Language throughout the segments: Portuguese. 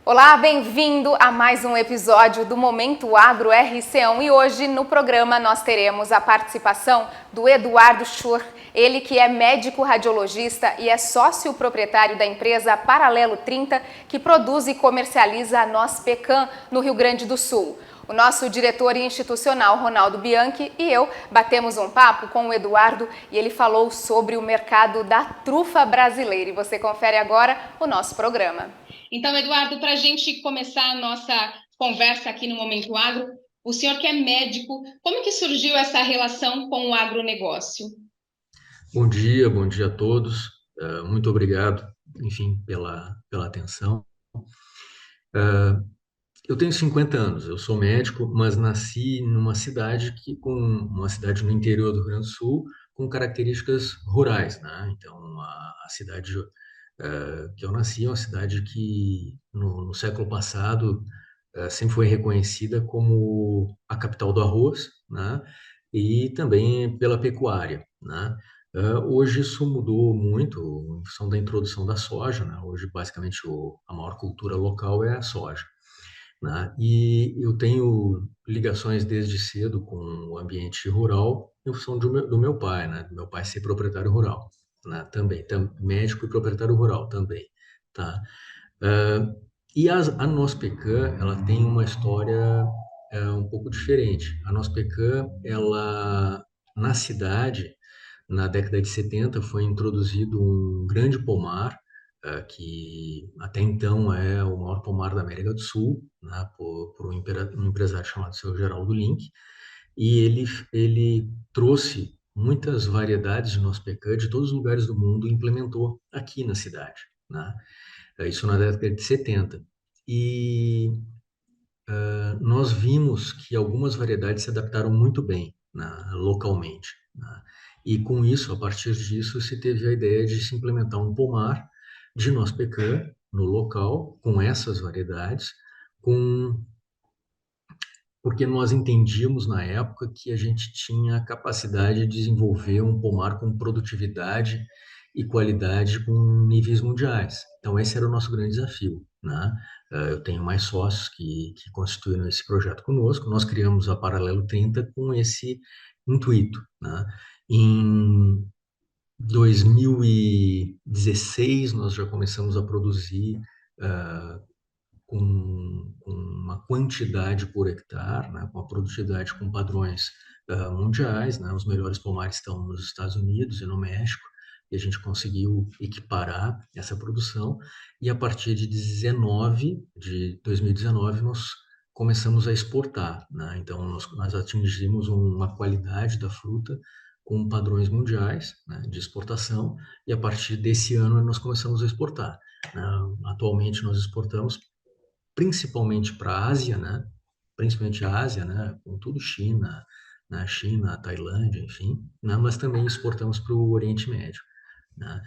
Olá, bem-vindo a mais um episódio do Momento Agro RC1 e hoje no programa nós teremos a participação do Eduardo Schur, ele que é médico radiologista e é sócio proprietário da empresa Paralelo 30, que produz e comercializa a Noz Pecan no Rio Grande do Sul. O nosso diretor institucional, Ronaldo Bianchi, e eu batemos um papo com o Eduardo e ele falou sobre o mercado da trufa brasileira. E você confere agora o nosso programa. Então, Eduardo, para a gente começar a nossa conversa aqui no Momento Agro, o senhor que é médico, como que surgiu essa relação com o agronegócio? Bom dia a todos. Muito obrigado, enfim, pela atenção. Eu tenho 50 anos, eu sou médico, mas nasci numa cidade uma cidade no interior do Rio Grande do Sul, com características rurais, né? Então, a cidade que eu nasci é uma cidade que no século passado sempre foi reconhecida como a capital do arroz, né? E também pela pecuária, né? Hoje isso mudou muito em função da introdução da soja, né? Hoje, basicamente, a maior cultura local é a soja, né? E eu tenho ligações desde cedo com o ambiente rural em função do meu pai, né? Do meu pai ser proprietário rural, né? Também, médico e proprietário rural também, tá? Ah, a Noz Pecan, ela tem uma história um pouco diferente. A Noz Pecan, ela, na cidade, na década de 70, foi introduzido um grande pomar, que até então é o maior pomar da América do Sul, né, por um empresário chamado seu Geraldo Link, e ele trouxe muitas variedades de Noz Pecan de todos os lugares do mundo e implementou aqui na cidade, né? Isso na década de 70. E nós vimos que algumas variedades se adaptaram muito bem, né, localmente, né? E com isso, a partir disso, se teve a ideia de se implementar um pomar de noz pecan no local, com essas variedades, com porque nós entendíamos na época que a gente tinha a capacidade de desenvolver um pomar com produtividade e qualidade com níveis mundiais. Então, esse era o nosso grande desafio, né? Eu tenho mais sócios que constituíram esse projeto conosco. Nós criamos a Paralelo 30 com esse intuito, né? Em 2016, nós já começamos a produzir uh, com uma quantidade por hectare, né, com a produtividade com padrões mundiais, né, os melhores pomares estão nos Estados Unidos e no México, e a gente conseguiu equiparar essa produção, e a partir de 2019, nós começamos a exportar, né, então nós atingimos uma qualidade da fruta com padrões mundiais, né, de exportação, e a partir desse ano nós começamos a exportar. Atualmente nós exportamos principalmente para a Ásia, né? Principalmente a Ásia, né? Com tudo China, né? China, Tailândia, enfim, né? Mas também exportamos para o Oriente Médio, né?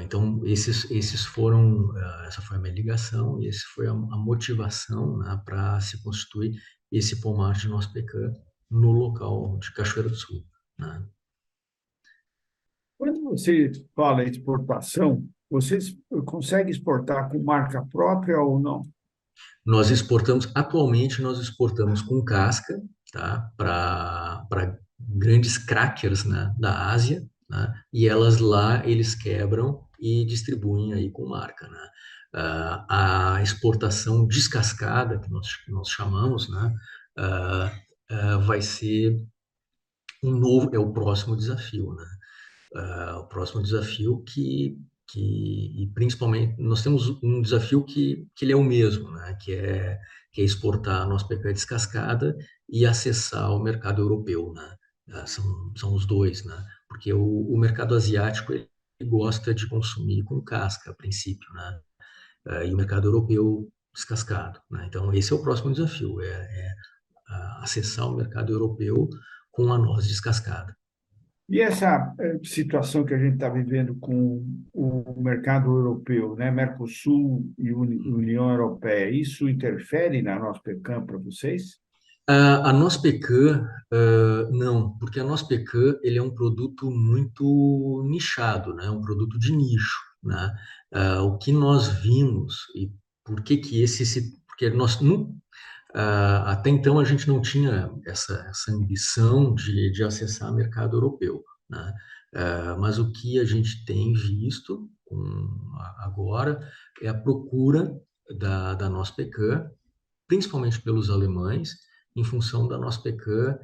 Então esses foram essa foi a minha ligação e esse foi a motivação, né, para se constituir esse pomar de noz pecan no local de Cachoeira do Sul, né? Quando você fala em exportação, você consegue exportar com marca própria ou não? Atualmente nós exportamos com casca, tá? Para grandes crackers, né, da Ásia, né? E elas lá eles quebram e distribuem aí com marca, né? A exportação descascada, que nós chamamos, né? Vai ser é o próximo desafio, né? O próximo desafio e principalmente nós temos um desafio que ele é o mesmo, né? Que é exportar a nossa pecuária descascada e acessar o mercado europeu, né? São os dois, né? Porque o mercado asiático ele gosta de consumir com casca a princípio, né? E o mercado europeu descascado, né? Então esse é o próximo desafio, acessar o mercado europeu com a noz descascada. E essa situação que a gente está vivendo com o mercado europeu, né, Mercosul e União Europeia, isso interfere na nossa PECAM para vocês? A Nospecan, não, porque a Nospecan ele é um produto muito nichado, né? Um produto de nicho, né? O que nós vimos e por que que porque nós até então a gente não tinha essa ambição de acessar o mercado europeu, né? Mas o que a gente tem visto agora é a procura da Nospecan, principalmente pelos alemães, em função da noz pecan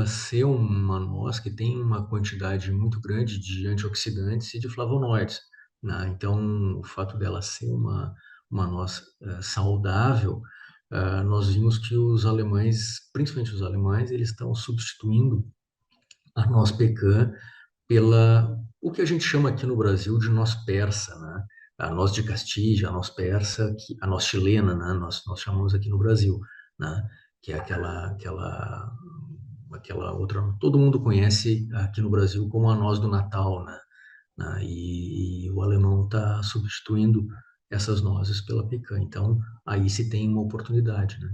ser uma noz que tem uma quantidade muito grande de antioxidantes e de flavonoides, né? Então, o fato dela ser uma noz saudável, nós vimos que os alemães, principalmente os alemães, eles estão substituindo a noz pecan pela o que a gente chama aqui no Brasil de noz persa, né? A noz de Castilha, a noz persa, a noz chilena, né? Nós chamamos aqui no Brasil, né? Que é aquela outra, todo mundo conhece aqui no Brasil como a noz do Natal, né? E o alemão está substituindo essas nozes pela pecan. Então, aí se tem uma oportunidade, né?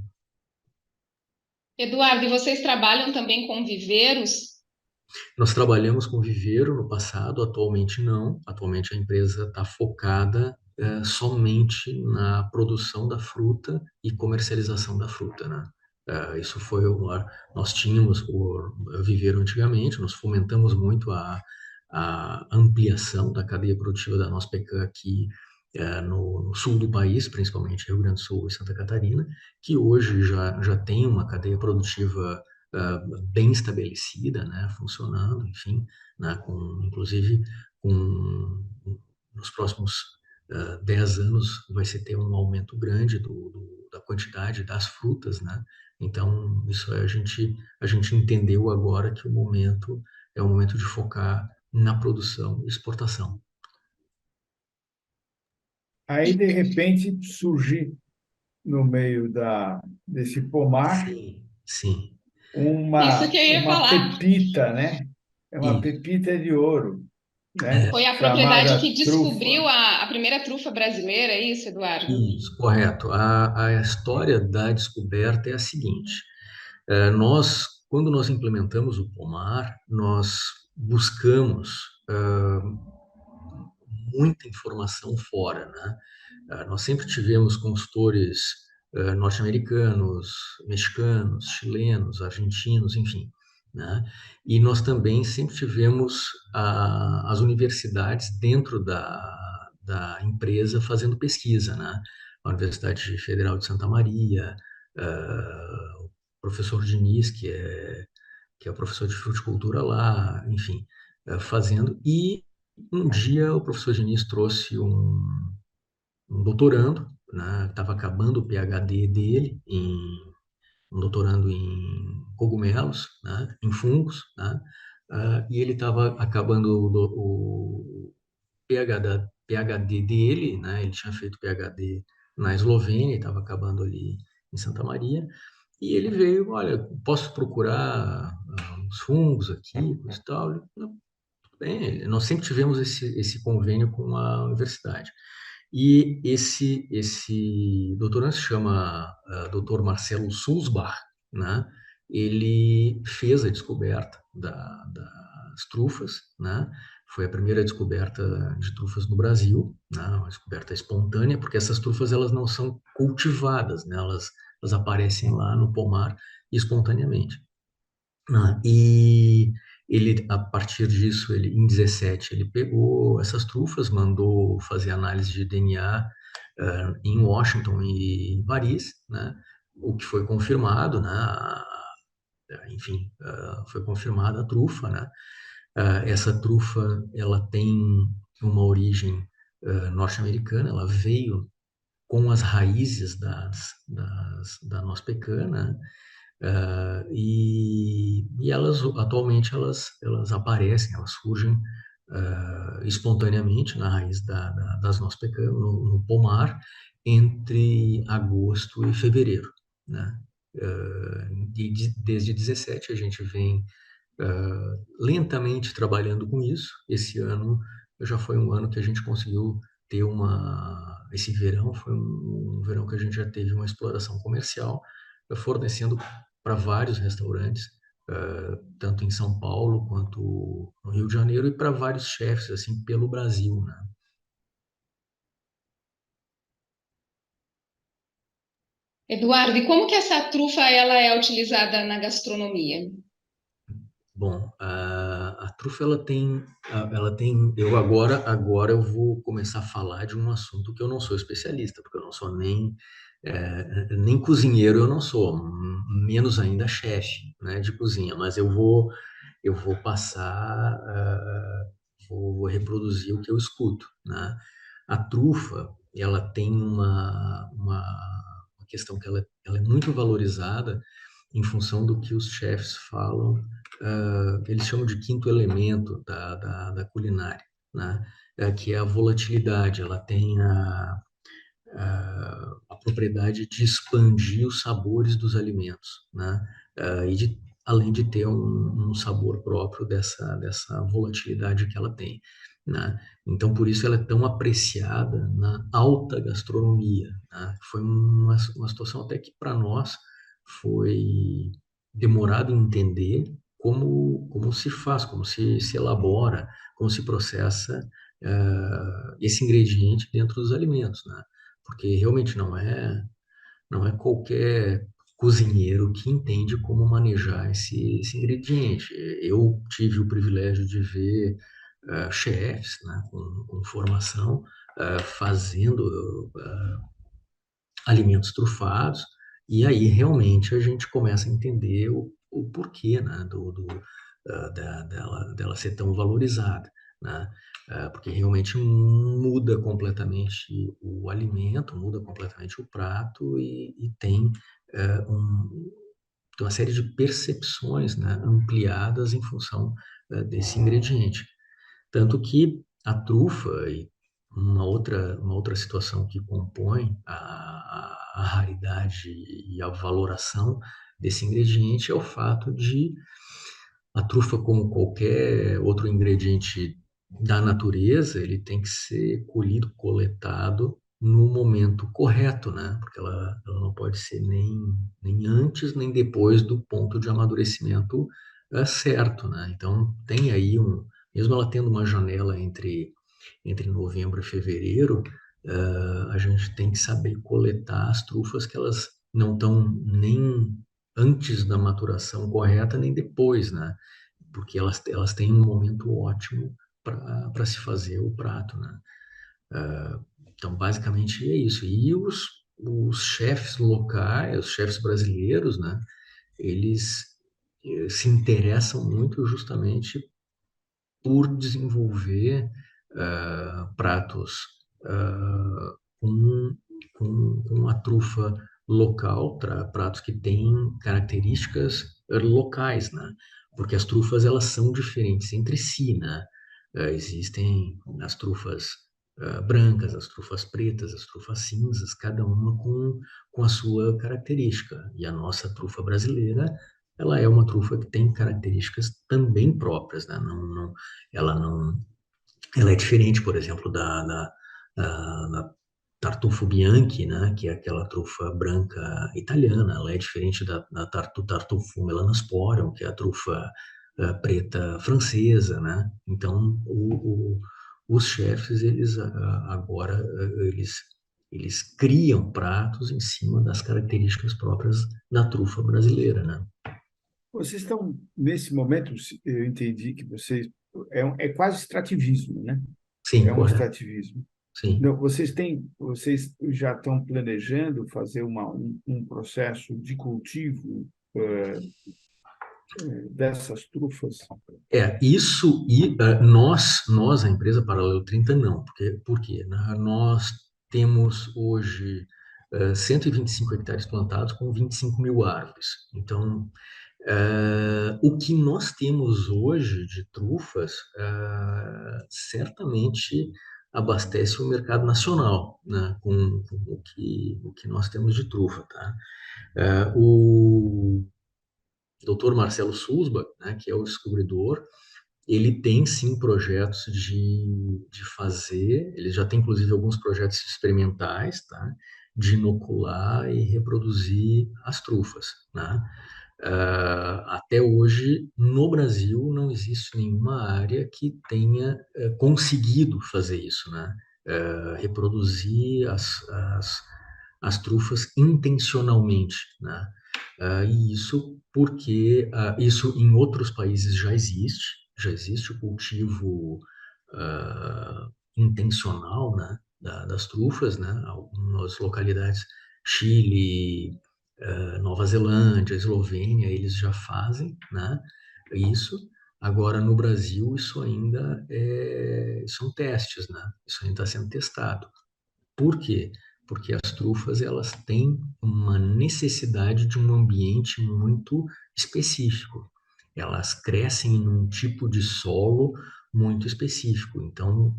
Eduardo, e vocês trabalham também com viveiros? Nós trabalhamos com viveiro no passado, atualmente não. Atualmente a empresa está focada somente na produção da fruta e comercialização da fruta, né? Isso foi nós tínhamos o viveiro antigamente, nós fomentamos muito a ampliação da cadeia produtiva da nossa pecan aqui no sul do país, principalmente Rio Grande do Sul e Santa Catarina, que hoje já tem uma cadeia produtiva bem estabelecida, né, funcionando, enfim, né, inclusive com, nos próximos 10 anos vai se ter um aumento grande da quantidade das frutas, né? Então, isso a gente entendeu agora que o momento é o momento de focar na produção e exportação. Aí, de repente, surgir no meio desse pomar Sim, sim. Isso que eu ia uma falar. pepita, né? É uma Isso. pepita de ouro, né? Foi a propriedade Chamada que descobriu trufa. a primeira trufa brasileira, é isso, Eduardo? Isso, correto. A história da descoberta é a seguinte: quando nós implementamos o pomar, nós buscamos muita informação fora, né? Nós sempre tivemos consultores norte-americanos, mexicanos, chilenos, argentinos, enfim, né? E nós também sempre tivemos as universidades dentro da empresa fazendo pesquisa, né? A Universidade Federal de Santa Maria, o professor Diniz, que é o professor de fruticultura lá, enfim, fazendo. E um dia o professor Diniz trouxe um doutorando, né, estava acabando o PhD dele, um doutorando em cogumelos, né, em fungos, né, e ele estava acabando o PhD dele, né, ele tinha feito PhD na Eslovênia, estava acabando ali em Santa Maria, e ele veio, olha, posso procurar uns fungos aqui, coisa e tal. Não, tudo bem, nós sempre tivemos esse convênio com a universidade. E esse doutorando se chama Dr. Marcelo Sulzbach, né? Ele fez a descoberta das trufas, né? Foi a primeira descoberta de trufas no Brasil, né? Uma descoberta espontânea, porque essas trufas elas não são cultivadas, né? Elas aparecem lá no pomar espontaneamente. E ele, a partir disso, em 17, ele pegou essas trufas, mandou fazer análise de DNA em Washington e em Paris, né? O que foi confirmado, né? Enfim, foi confirmada a trufa, né? Essa trufa, ela tem uma origem norte-americana, ela veio com as raízes da noz pecan, né? E elas atualmente elas aparecem, elas surgem espontaneamente na raiz das nossas pecan, no pomar, entre agosto e fevereiro, né? Desde 17 a gente vem lentamente trabalhando com isso. Esse ano já foi um ano que a gente conseguiu ter esse verão foi um verão que a gente já teve uma exploração comercial, fornecendo para vários restaurantes, tanto em São Paulo quanto no Rio de Janeiro, e para vários chefes assim pelo Brasil, né? Eduardo, e como que essa trufa ela é utilizada na gastronomia? Bom, a trufa ela tem. Eu agora eu vou começar a falar de um assunto que eu não sou especialista, porque eu não sou nem cozinheiro, eu não sou, menos ainda chefe, né, de cozinha. Mas eu vou passar, vou reproduzir o que eu escuto, né? A trufa, ela tem uma questão que ela é muito valorizada em função do que os chefes falam, eles chamam de quinto elemento da culinária, né? Que é a volatilidade. Ela tem a propriedade de expandir os sabores dos alimentos, né? Além de ter um sabor próprio dessa volatilidade que ela tem, né? Então, por isso ela é tão apreciada na alta gastronomia, né? Foi uma situação até que para nós foi demorado em entender como se faz, como se elabora, como se processa esse ingrediente dentro dos alimentos, né? Porque realmente não é qualquer cozinheiro que entende como manejar esse ingrediente. Eu tive o privilégio de ver chefs, né, com formação, fazendo alimentos trufados, e aí realmente a gente começa a entender o porquê, né, dela ser tão valorizada, né? Porque realmente muda completamente o alimento, muda completamente o prato e tem uma série de percepções, né, ampliadas em função desse ingrediente. Tanto que a trufa e uma outra situação que compõe a raridade e a valoração desse ingrediente é o fato de a trufa, como qualquer outro ingrediente da natureza, ele tem que ser colhido, coletado no momento correto, né? Porque ela não pode ser nem antes nem depois do ponto de amadurecimento certo, né? Então, tem aí mesmo ela tendo uma janela entre novembro e fevereiro, a gente tem que saber coletar as trufas que elas não estão nem antes da maturação correta, nem depois, né? Porque elas têm um momento ótimo para se fazer o prato, né? Então, basicamente é isso. E os chefes locais, os chefes brasileiros, né? Eles se interessam muito justamente por desenvolver pratos com, com a trufa local, pratos que têm características locais, né? Porque as trufas elas são diferentes entre si, né? Existem as trufas brancas, as trufas pretas, as trufas cinzas, cada uma com a sua característica. E a nossa trufa brasileira, ela é uma trufa que tem características também próprias, né? Ela não, ela é diferente, por exemplo, da Tartufo Bianchi, né, que é aquela trufa branca italiana. Ela é diferente do Tartufo Melanosporum, que é a trufa preta francesa, né? Então, os chefes, eles agora, eles criam pratos em cima das características próprias da trufa brasileira, né? Vocês estão, nesse momento, eu entendi que vocês. É quase extrativismo, né? Sim, É um correto. extrativismo. Sim. Não, vocês já estão planejando fazer um processo de cultivo dessas trufas? Isso e nós, a empresa Paralelo 30 não, por quê? Nós temos hoje 125 hectares plantados com 25 mil árvores. Então, o que nós temos hoje de trufas certamente abastece o mercado nacional, né, com o que nós temos de trufa, tá? O Dr. Marcelo Sulzbach, né, que é o descobridor, ele tem sim projetos de fazer, ele já tem inclusive alguns projetos experimentais, tá? De inocular e reproduzir as trufas, né? Até hoje, no Brasil, não existe nenhuma área que tenha conseguido fazer isso, né? Reproduzir as trufas intencionalmente, né? E isso porque isso em outros países já existe o cultivo intencional, né, das trufas, né? Algumas localidades, Chile, Nova Zelândia, Eslovênia, eles já fazem, né, isso. Agora, no Brasil, isso ainda são testes, né? Isso ainda está sendo testado. Por quê? Porque as trufas elas têm uma necessidade de um ambiente muito específico. Elas crescem em um tipo de solo muito específico. Então,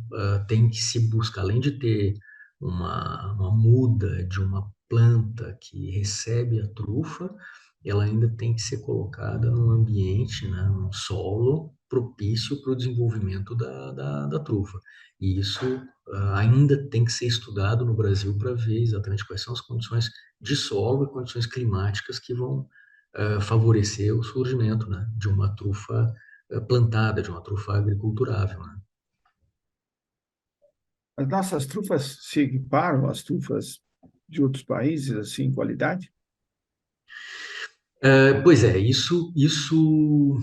tem que se buscar, além de ter uma muda de uma planta que recebe a trufa, ela ainda tem que ser colocada num ambiente, né, num solo propício para o desenvolvimento da trufa. E isso ainda tem que ser estudado no Brasil para ver exatamente quais são as condições de solo e condições climáticas que vão favorecer o surgimento, né, de uma trufa plantada, de uma trufa agriculturável, né? As nossas trufas se equiparam às trufas de outros países, assim, em qualidade? Pois é, isso o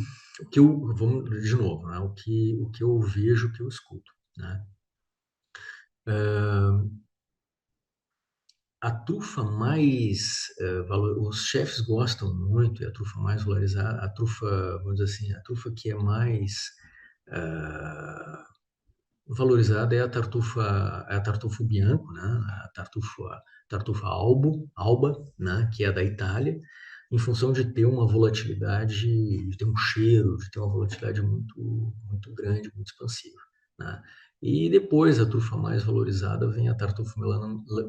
que eu, vamos de novo, né, o que eu vejo, o que eu escuto, né? A trufa mais, os chefes gostam muito, e a trufa mais valorizada, a trufa, vamos dizer assim, a trufa que é mais eh, valorizada é a tartufo bianco, né? Tartufa alba, né? Que é da Itália, em função de ter uma volatilidade, de ter um cheiro, de ter uma volatilidade muito grande, muito expansiva, né? E depois a trufa mais valorizada vem a Tartufo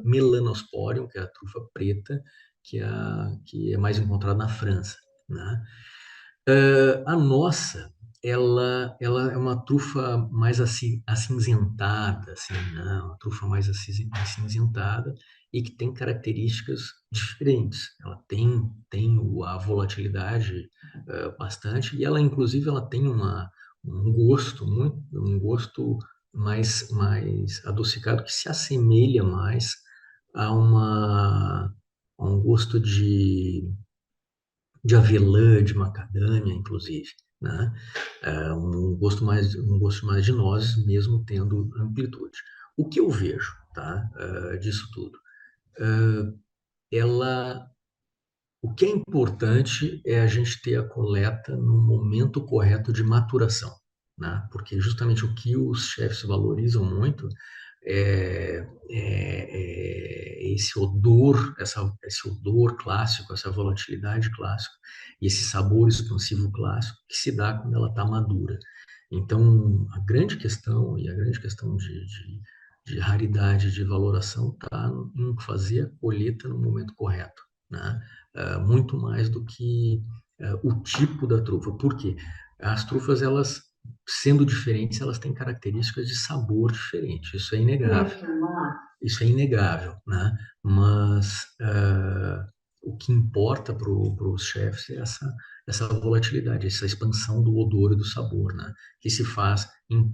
melanosporium, que é a trufa preta, que é mais encontrada na França, né? A nossa, ela é uma trufa mais acinzentada, assim, né? Uma trufa mais acinzentada e que tem características diferentes. Ela tem a volatilidade bastante e ela, inclusive, ela tem um gosto mais adocicado que se assemelha mais a um gosto de avelã, de macadâmia, inclusive, né? Um gosto mais de nozes, mesmo tendo amplitude. O que eu vejo, tá? Disso tudo, ela, o que é importante é a gente ter a coleta no momento correto de maturação, né? Porque justamente o que os chefs valorizam muito esse odor clássico, essa volatilidade clássica e esse sabor expansivo clássico que se dá quando ela está madura. Então, a grande questão de raridade, de valoração, está em fazer a colheita no momento correto, né? Muito mais do que o tipo da trufa. Por quê? As trufas, elas, sendo diferentes, elas têm características de sabor diferente. Isso é inegável. Isso é inegável, né? Mas o que importa para os chefs é essa volatilidade, essa expansão do odor e do sabor, né? Que se faz em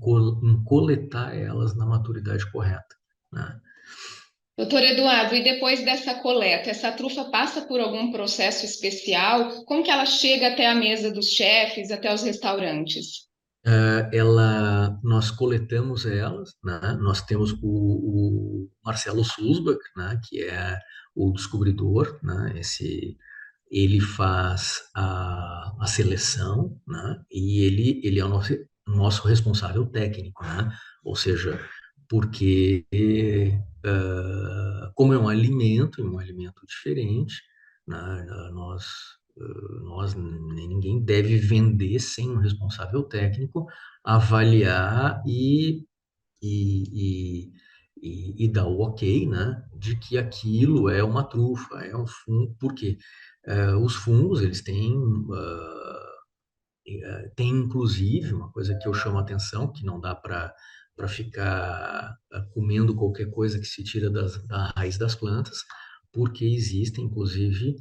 coletar elas na maturidade correta, né? Doutor Eduardo, e depois dessa coleta, essa trufa passa por algum processo especial? Como que ela chega até a mesa dos chefes, até os restaurantes? Nós coletamos elas, né? Nós temos o Marcelo Sulzbach, né? Que é o descobridor, né? Ele faz a seleção, né? E ele é o nosso responsável técnico, né? Ou seja, porque como é um alimento diferente, né? Nós, nem ninguém deve vender sem um responsável técnico avaliar e, e dá o ok, né, de que aquilo é uma trufa, é um fungo, porque os fungos, eles têm, tem inclusive uma coisa que eu chamo a atenção, que não dá para ficar comendo qualquer coisa que se tira da raiz das plantas, porque existem inclusive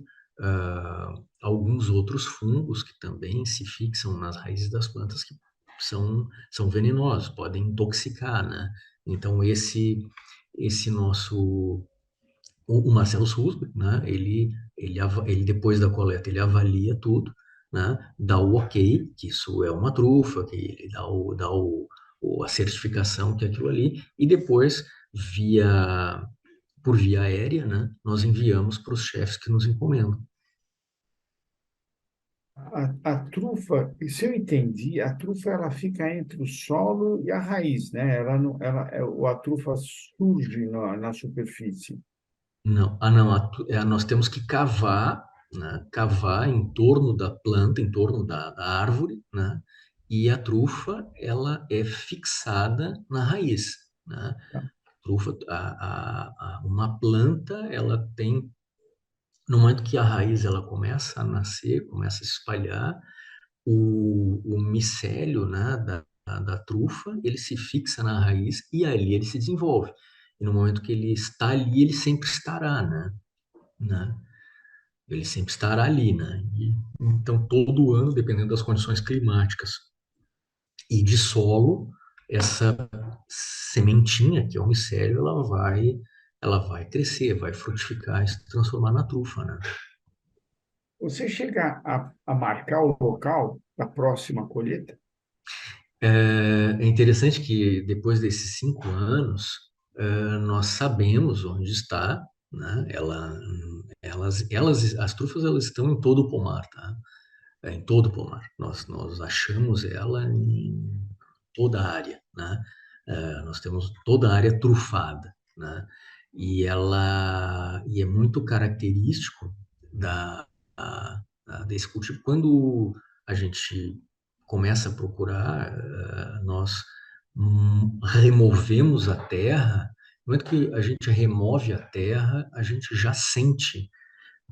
alguns outros fungos que também se fixam nas raízes das plantas que são venenosos, podem intoxicar, né? Então esse nosso o Marcelo Susberg, né, ele depois da coleta, ele avalia tudo, né, dá o ok, que isso é uma trufa, que ele a certificação que é aquilo ali, e depois, por via aérea, né, nós enviamos para os chefes que nos encomendam. A trufa, se eu entendi, a trufa ela fica entre o solo e a raiz, né? Ela não, a trufa surge na superfície. Não, não, nós temos que cavar, né, cavar em torno da planta, em torno da árvore, né, e a trufa, ela é fixada na raiz, né. Trufa, uma planta, ela tem, no momento que a raiz ela começa a nascer, começa a se espalhar, o micélio, né, da trufa, ele se fixa na raiz e ali ele se desenvolve. E no momento que ele está ali, ele sempre estará, né? Ele sempre estará ali, né? Então, todo ano, dependendo das condições climáticas e de solo, essa sementinha, que é o micélio, ela vai crescer, vai frutificar e se transformar na trufa, né? Você chega a marcar o local da próxima colheita? É interessante que depois desses 5 anos, nós sabemos onde está, né? As trufas, elas estão em todo o pomar, tá? Em todo o pomar. Nós achamos ela em toda a área, né? Nós temos toda a área trufada, né? E é muito característico desse cultivo. Quando a gente começa a procurar, nós removemos a terra. No momento que a gente remove a terra, a gente já sente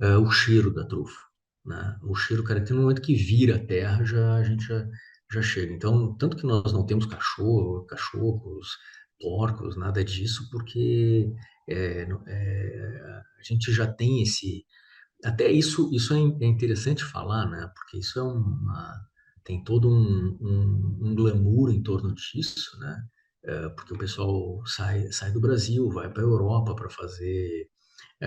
o cheiro da trufa, né? O cheiro característico, no momento que vira a terra, a gente já chega. Então, tanto que nós não temos cachorros, porcos, nada disso, porque a gente já tem até isso é interessante falar, né? Porque isso tem todo um glamour em torno disso, né? Porque o pessoal sai do Brasil, vai para a Europa para fazer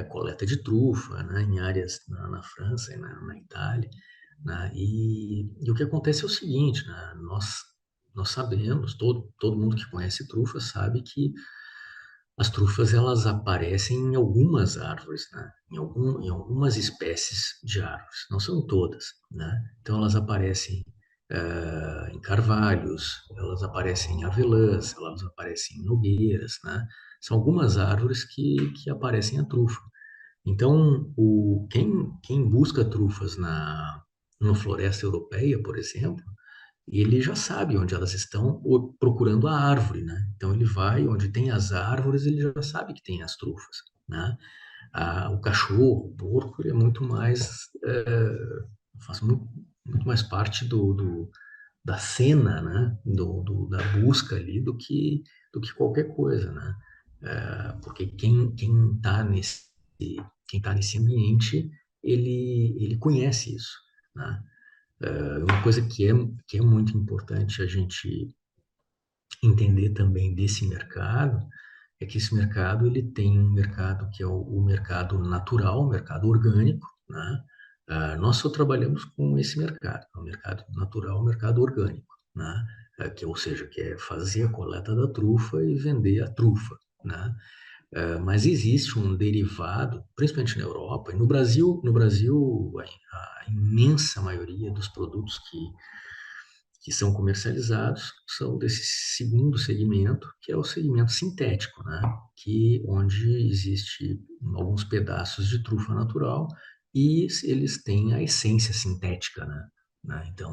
coleta de trufa, né, em áreas na França e na Itália, né, e o que acontece é o seguinte, né, nós sabemos, todo mundo que conhece trufa sabe que as trufas elas aparecem em algumas árvores, né, em algumas espécies de árvores, não são todas, né, então elas aparecem em carvalhos, elas aparecem em avelãs, elas aparecem em nogueiras, né, são algumas árvores que aparecem a trufa. Então, quem busca trufas na floresta europeia, por exemplo, ele já sabe onde elas estão procurando a árvore, né? Então, ele vai onde tem as árvores, ele já sabe que tem as trufas, né? O cachorro, o porco, ele é muito mais, faz muito mais parte da cena, né? Da busca ali do que qualquer coisa, né? Porque quem tá nesse ambiente, ele conhece isso, né? Uma coisa que é muito importante a gente entender também desse mercado é que esse mercado ele tem um mercado que é o mercado natural, o mercado orgânico, né? Nós só trabalhamos com esse mercado, o mercado natural, o mercado orgânico, né? Ou seja, que é fazer a coleta da trufa e vender a trufa, né? Mas existe um derivado, principalmente na Europa, e no Brasil a imensa maioria dos produtos que são comercializados são desse segundo segmento, que é o segmento sintético, né? Onde existe alguns pedaços de trufa natural e eles têm a essência sintética, né? Então,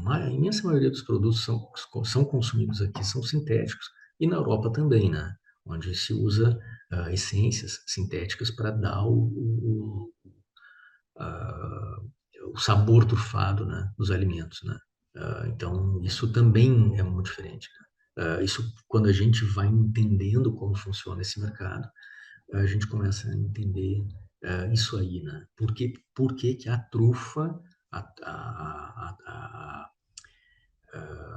a imensa maioria dos produtos são consumidos aqui são sintéticos e na Europa também, né? onde se usa essências sintéticas para dar ah, o sabor trufado, né, dos alimentos, né? Então, isso também é muito diferente, né? Isso, quando a gente vai entendendo como funciona esse mercado, a gente começa a entender isso aí, né? Por que que a trufa, a, a, a,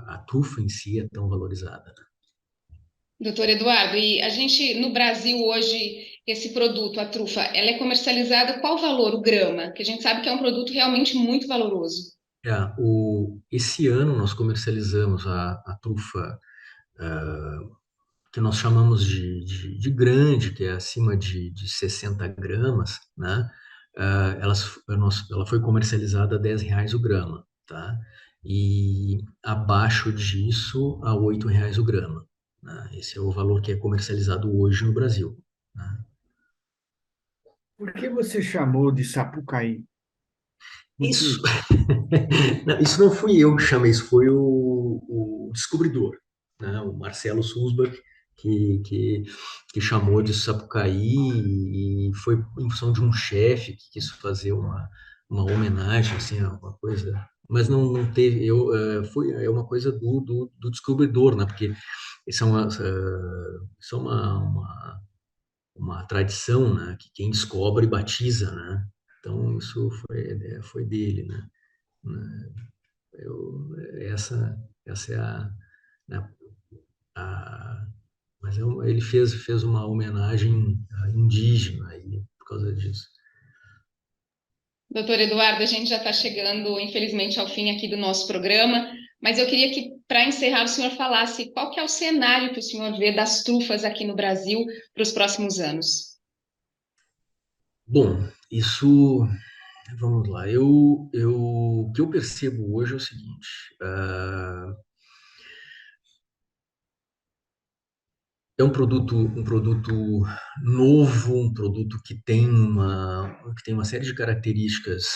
a trufa em si é tão valorizada, né? Doutor Eduardo, e a gente, no Brasil hoje, esse produto, a trufa, ela é comercializada qual valor, o grama? Que a gente sabe que é um produto realmente muito valoroso. Esse ano nós comercializamos a trufa que nós chamamos de grande, que é acima de 60 gramas, né? Ela foi comercializada a R$ 10 o grama, tá? E abaixo disso, a R$ 8 o grama, né? Esse é o valor que é comercializado hoje no Brasil, né? Por que você chamou de Sapucaí? Por Isso, quê? não, isso não fui eu que chamei, isso foi o descobridor, né? O Marcelo Sulzbach, que, que, que chamou de Sapucaí e foi em função de um chefe que quis fazer uma homenagem, assim, a uma coisa, mas não teve, é uma coisa do descobridor, né? Porque isso é uma tradição, né? Que quem descobre batiza, né? Então, isso foi dele, né? Né? Essa é né, a mas ele fez uma homenagem indígena aí por causa disso. Doutor Eduardo, a gente já está chegando, infelizmente, ao fim aqui do nosso programa, mas eu queria que, para encerrar, o senhor falasse qual que é o cenário que o senhor vê das trufas aqui no Brasil para os próximos anos. Bom, vamos lá. O que eu percebo hoje é o seguinte: é um produto novo, um produto que tem uma série de características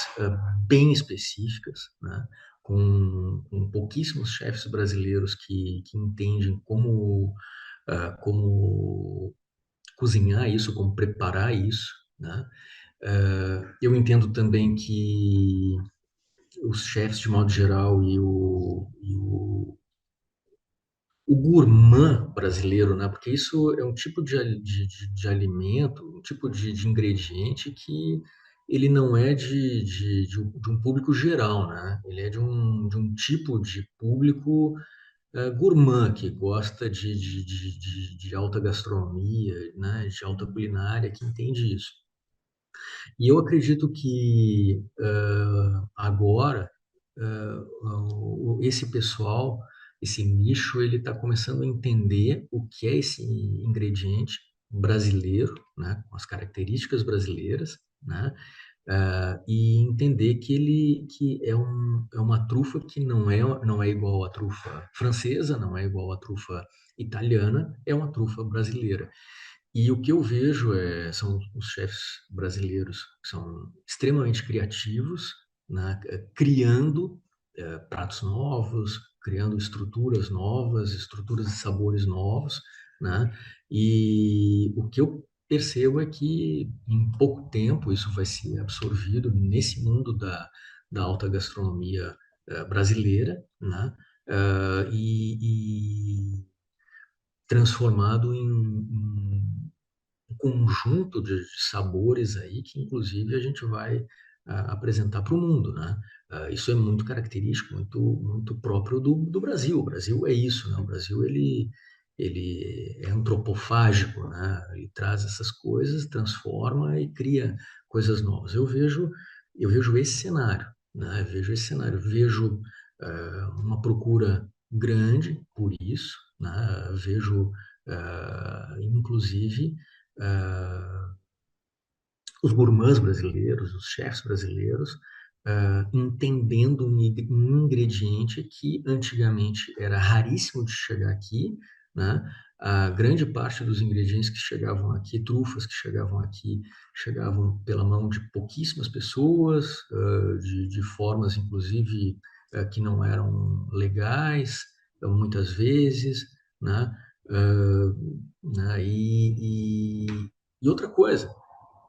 bem específicas, né? Com pouquíssimos chefes brasileiros que entendem como cozinhar isso, como preparar isso, né? Eu entendo também que os chefes, de modo geral, o gourmand brasileiro, né? Porque isso é um tipo de alimento, um tipo de ingrediente que ele não é de um público geral, né? Ele é de um tipo de público gourmand, que gosta de alta gastronomia, né? De alta culinária, que entende isso. E eu acredito que agora esse pessoal, esse nicho, ele está começando a entender o que é esse ingrediente brasileiro, né, com as características brasileiras, né, e entender que é uma trufa que não é igual à trufa francesa, não é igual à trufa italiana, é uma trufa brasileira. E o que eu vejo são os chefes brasileiros que são extremamente criativos, né, criando pratos novos, criando estruturas novas, estruturas de sabores novos, né? E o que eu percebo é que em pouco tempo isso vai ser absorvido nesse mundo da alta gastronomia brasileira, né? E transformado em um conjunto de sabores aí que, inclusive, a gente vai apresentar para o mundo, né? Isso é muito característico, muito próprio do Brasil. O Brasil é isso, né? O Brasil, ele é antropofágico, né? Ele traz essas coisas, transforma e cria coisas novas. Eu vejo esse cenário, né? Eu vejo esse cenário, vejo uma procura grande por isso, né? Vejo, inclusive, ah, os gourmands brasileiros, os chefs brasileiros, entendendo um ingrediente que antigamente era raríssimo de chegar aqui, né? A grande parte dos ingredientes que chegavam aqui, trufas que chegavam aqui, chegavam pela mão de pouquíssimas pessoas, de formas, inclusive, que não eram legais, muitas vezes, né? Né? E outra coisa,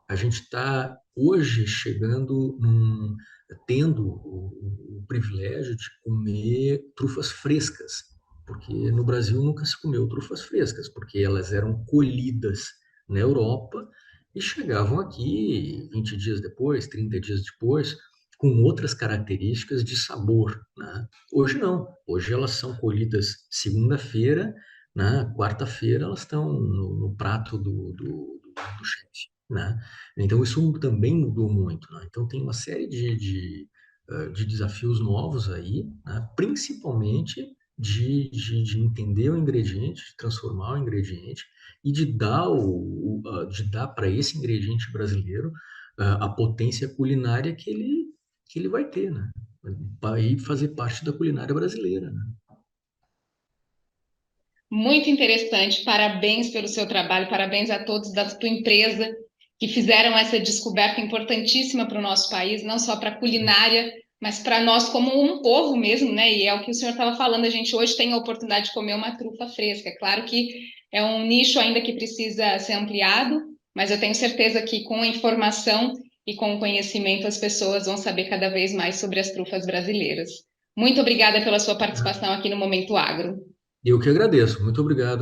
a gente está hoje tendo o privilégio de comer trufas frescas, porque no Brasil nunca se comeu trufas frescas, porque elas eram colhidas na Europa e chegavam aqui 20 dias depois, 30 dias depois, com outras características de sabor, né? Hoje não, hoje elas são colhidas segunda-feira, na quarta-feira elas estão no prato do chefe, né? Então, isso também mudou muito, né? Então, tem uma série de desafios novos aí, né? Principalmente de entender o ingrediente, de transformar o ingrediente e de dar para esse ingrediente brasileiro a potência culinária que ele vai ter, né? Vai fazer parte da culinária brasileira, né? Muito interessante, parabéns pelo seu trabalho, parabéns a todos da tua empresa que fizeram essa descoberta importantíssima para o nosso país, não só para a culinária, mas para nós como um povo mesmo, né? E é o que o senhor estava falando, a gente hoje tem a oportunidade de comer uma trufa fresca. É claro que é um nicho ainda que precisa ser ampliado, mas eu tenho certeza que com a informação e com o conhecimento as pessoas vão saber cada vez mais sobre as trufas brasileiras. Muito obrigada pela sua participação aqui no Momento Agro. Eu que agradeço. Muito obrigado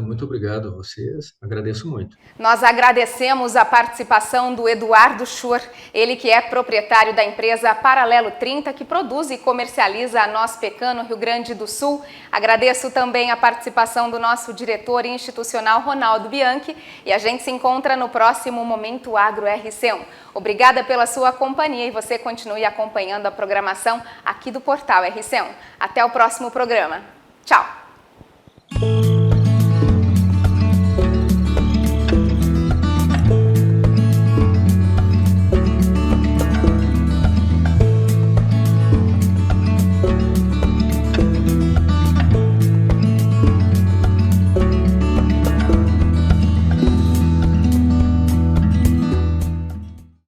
a vocês. Agradeço muito. Nós agradecemos a participação do Eduardo Schur, ele que é proprietário da empresa Paralelo 30, que produz e comercializa a Noz Pecan no Rio Grande do Sul. Agradeço também a participação do nosso diretor institucional, Ronaldo Bianchi, e a gente se encontra no próximo Momento Agro RC1. Obrigada pela sua companhia e você continue acompanhando a programação aqui do portal RC1. Até o próximo programa. Tchau!